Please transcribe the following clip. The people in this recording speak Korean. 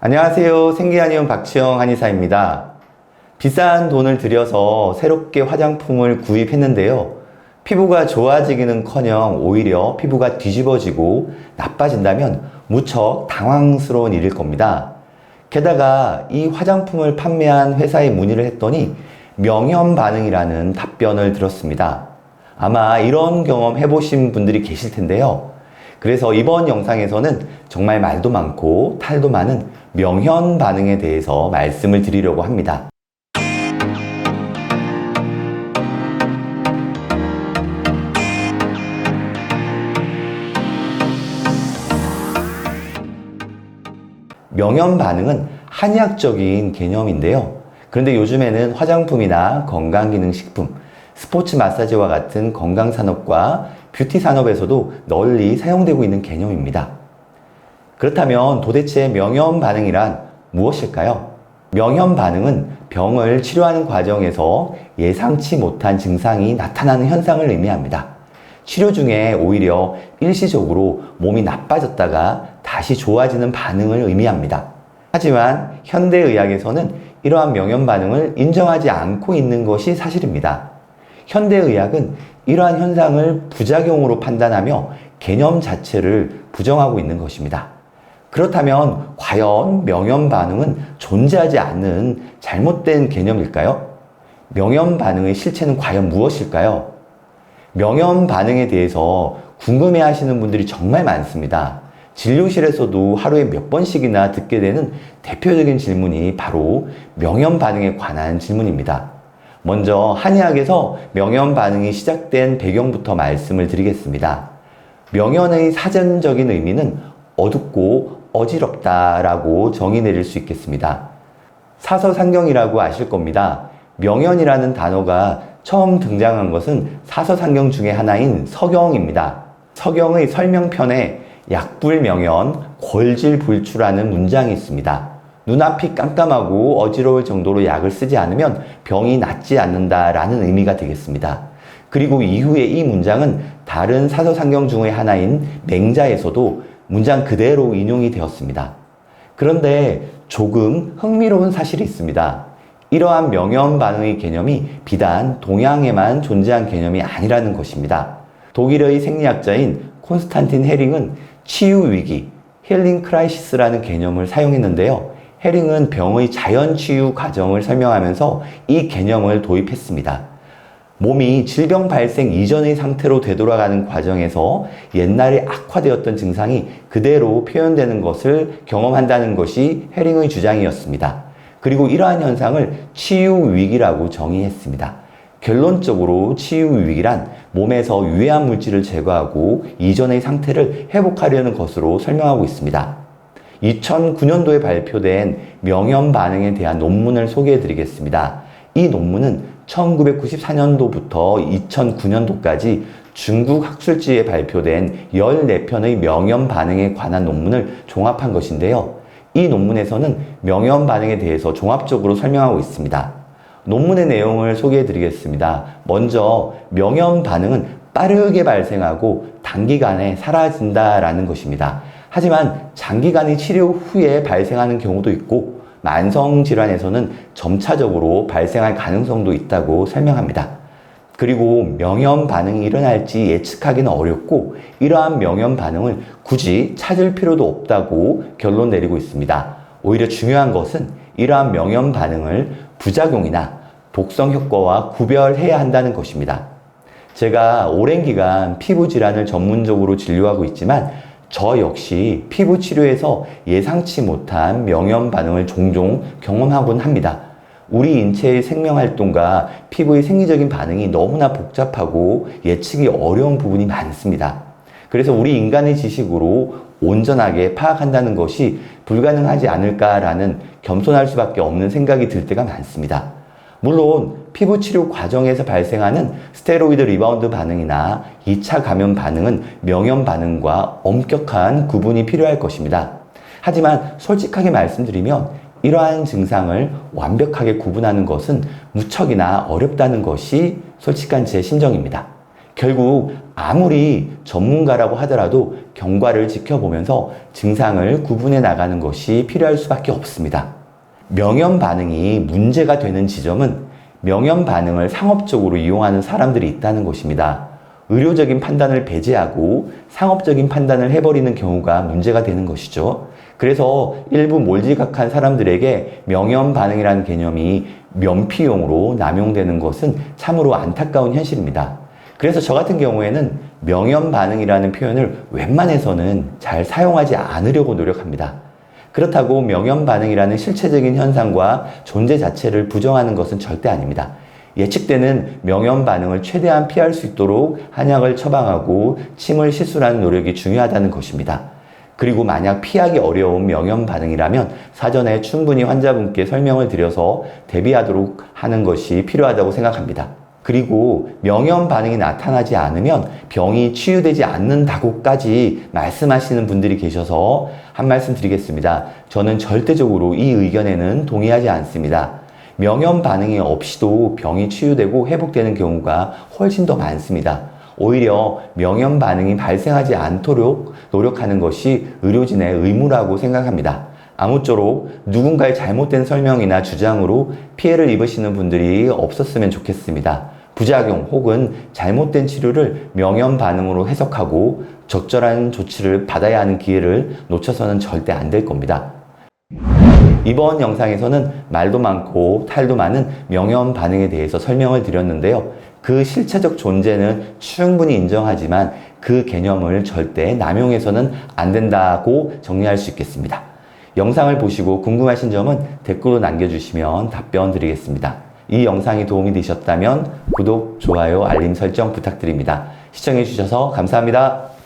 안녕하세요. 생기한의원 박치영 한의사입니다. 비싼 돈을 들여서 새롭게 화장품을 구입했는데요. 피부가 좋아지기는커녕 오히려 피부가 뒤집어지고 나빠진다면 무척 당황스러운 일일 겁니다. 게다가 이 화장품을 판매한 회사에 문의를 했더니 명현 반응이라는 답변을 들었습니다. 아마 이런 경험 해보신 분들이 계실 텐데요. 그래서 이번 영상에서는 정말 말도 많고 탈도 많은 명현 반응에 대해서 말씀을 드리려고 합니다. 명현 반응은 한의학적인 개념인데요. 그런데 요즘에는 화장품이나 건강기능식품, 스포츠 마사지와 같은 건강산업과 뷰티 산업에서도 널리 사용되고 있는 개념입니다. 그렇다면 도대체 명현 반응이란 무엇일까요? 명현 반응은 병을 치료하는 과정에서 예상치 못한 증상이 나타나는 현상을 의미합니다. 치료 중에 오히려 일시적으로 몸이 나빠졌다가 다시 좋아지는 반응을 의미합니다. 하지만 현대의학에서는 이러한 명현 반응을 인정하지 않고 있는 것이 사실입니다. 현대의학은 이러한 현상을 부작용으로 판단하며 개념 자체를 부정하고 있는 것입니다. 그렇다면 과연 명현 반응은 존재하지 않는 잘못된 개념일까요? 명현 반응의 실체는 과연 무엇일까요? 명현 반응에 대해서 궁금해 하시는 분들이 정말 많습니다. 진료실에서도 하루에 몇 번씩이나 듣게 되는 대표적인 질문이 바로 명현 반응에 관한 질문입니다. 먼저 한의학에서 명현 반응이 시작된 배경부터 말씀을 드리겠습니다. 명현의 사전적인 의미는 어둡고 어지럽다라고 정의 내릴 수 있겠습니다. 사서상경이라고 아실 겁니다. 명현이라는 단어가 처음 등장한 것은 사서상경 중에 하나인 서경입니다. 서경의 설명편에 약불명현, 골질불출하는 문장이 있습니다. 눈앞이 깜깜하고 어지러울 정도로 약을 쓰지 않으면 병이 낫지 않는다라는 의미가 되겠습니다. 그리고 이후에 이 문장은 다른 사서상경 중의 하나인 맹자에서도 문장 그대로 인용이 되었습니다. 그런데 조금 흥미로운 사실이 있습니다. 이러한 명현 반응의 개념이 비단 동양에만 존재한 개념이 아니라는 것입니다. 독일의 생리학자인 콘스탄틴 헤링은 치유위기, 힐링 크라이시스라는 개념을 사용했는데요. 헤링은 병의 자연치유 과정을 설명하면서 이 개념을 도입했습니다. 몸이 질병 발생 이전의 상태로 되돌아가는 과정에서 옛날에 악화되었던 증상이 그대로 표현되는 것을 경험한다는 것이 헤링의 주장이었습니다. 그리고 이러한 현상을 치유위기라고 정의했습니다. 결론적으로 치유위기란 몸에서 유해한 물질을 제거하고 이전의 상태를 회복하려는 것으로 설명하고 있습니다. 2009년도에 발표된 명현 반응에 대한 논문을 소개해 드리겠습니다. 이 논문은 1994년도부터 2009년도까지 중국 학술지에 발표된 14편의 명현 반응에 관한 논문을 종합한 것인데요. 이 논문에서는 명현 반응에 대해서 종합적으로 설명하고 있습니다. 논문의 내용을 소개해 드리겠습니다. 먼저 명현 반응은 빠르게 발생하고 단기간에 사라진다라는 것입니다. 하지만 장기간의 치료 후에 발생하는 경우도 있고 만성질환에서는 점차적으로 발생할 가능성도 있다고 설명합니다. 그리고 명현 반응이 일어날지 예측하기는 어렵고 이러한 명현 반응을 굳이 찾을 필요도 없다고 결론 내리고 있습니다. 오히려 중요한 것은 이러한 명현 반응을 부작용이나 독성 효과와 구별해야 한다는 것입니다. 제가 오랜 기간 피부 질환을 전문적으로 진료하고 있지만 저 역시 피부 치료에서 예상치 못한 명현 반응을 종종 경험하곤 합니다. 우리 인체의 생명활동과 피부의 생리적인 반응이 너무나 복잡하고 예측이 어려운 부분이 많습니다. 그래서 우리 인간의 지식으로 온전하게 파악한다는 것이 불가능하지 않을까라는 겸손할 수밖에 없는 생각이 들 때가 많습니다. 물론 피부 치료 과정에서 발생하는 스테로이드 리바운드 반응이나 2차 감염 반응은 명현 반응과 엄격한 구분이 필요할 것입니다. 하지만 솔직하게 말씀드리면 이러한 증상을 완벽하게 구분하는 것은 무척이나 어렵다는 것이 솔직한 제 심정입니다. 결국 아무리 전문가라고 하더라도 경과를 지켜보면서 증상을 구분해 나가는 것이 필요할 수밖에 없습니다. 명현 반응이 문제가 되는 지점은 명현 반응을 상업적으로 이용하는 사람들이 있다는 것입니다. 의료적인 판단을 배제하고 상업적인 판단을 해버리는 경우가 문제가 되는 것이죠. 그래서 일부 몰지각한 사람들에게 명현 반응이라는 개념이 면피용으로 남용되는 것은 참으로 안타까운 현실입니다. 그래서 저 같은 경우에는 명현 반응이라는 표현을 웬만해서는 잘 사용하지 않으려고 노력합니다. 그렇다고 명현 반응이라는 실체적인 현상과 존재 자체를 부정하는 것은 절대 아닙니다. 예측되는 명현 반응을 최대한 피할 수 있도록 한약을 처방하고 침을 시술하는 노력이 중요하다는 것입니다. 그리고 만약 피하기 어려운 명현 반응이라면 사전에 충분히 환자분께 설명을 드려서 대비하도록 하는 것이 필요하다고 생각합니다. 그리고 명현 반응이 나타나지 않으면 병이 치유되지 않는다고까지 말씀하시는 분들이 계셔서 한 말씀 드리겠습니다. 저는 절대적으로 이 의견에는 동의하지 않습니다. 명현 반응이 없이도 병이 치유되고 회복되는 경우가 훨씬 더 많습니다. 오히려 명현 반응이 발생하지 않도록 노력하는 것이 의료진의 의무라고 생각합니다. 아무쪼록 누군가의 잘못된 설명이나 주장으로 피해를 입으시는 분들이 없었으면 좋겠습니다. 부작용 혹은 잘못된 치료를 명현 반응으로 해석하고 적절한 조치를 받아야 하는 기회를 놓쳐서는 절대 안 될 겁니다. 이번 영상에서는 말도 많고 탈도 많은 명현 반응에 대해서 설명을 드렸는데요. 그 실체적 존재는 충분히 인정하지만 그 개념을 절대 남용해서는 안 된다고 정리할 수 있겠습니다. 영상을 보시고 궁금하신 점은 댓글로 남겨주시면 답변 드리겠습니다. 이 영상이 도움이 되셨다면 구독, 좋아요, 알림 설정 부탁드립니다. 시청해주셔서 감사합니다.